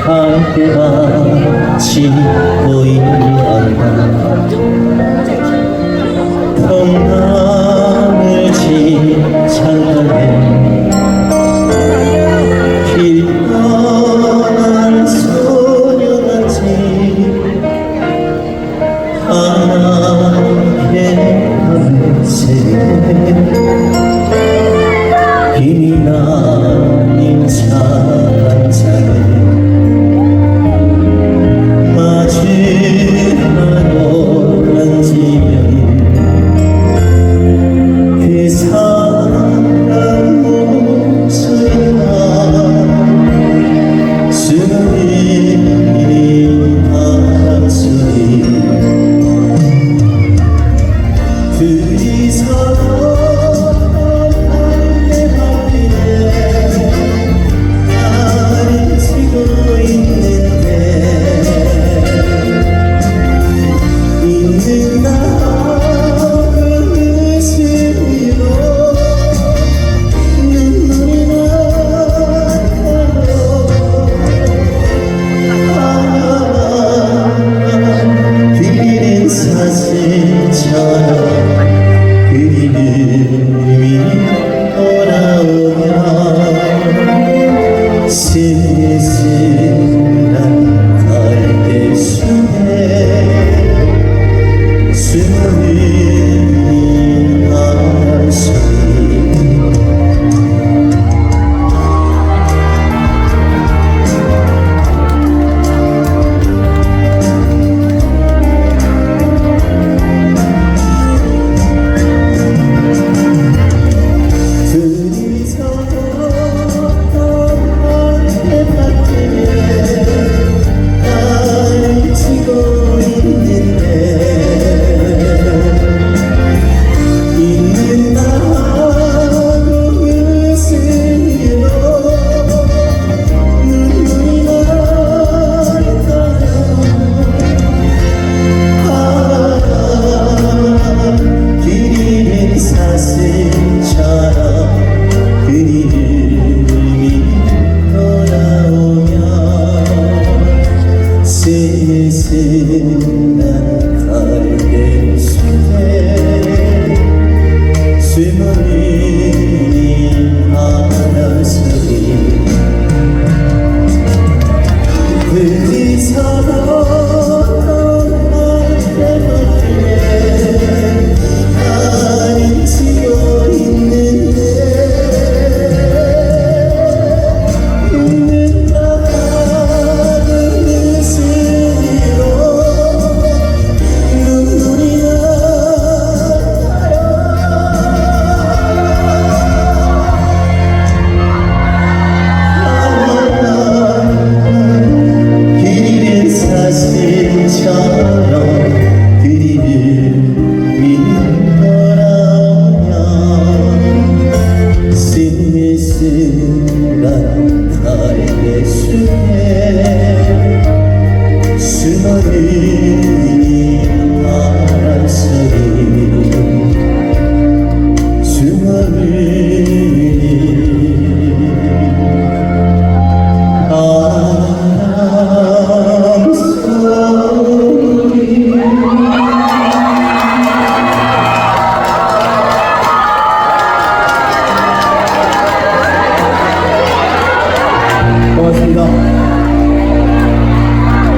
함께 같이 보이었다. 평강을 지창하네. 길 떠난 소녀같이 하나의 밤새 힘이 나인 차 한 잔에 마주하고 앉으면 그 사람 목소리가 숨어있는 밤소리 둘이서 쓸쓸한 갈대 숲에 숨어있는 밤소리 쓸쓸한 갈대 숲에 숨어있는 바람소리 둘이서 나는 지고 있는데 쓸쓸한 갈대 숲에 숨어있는 바람소리 숨어있는 바람소리 고맙습니다.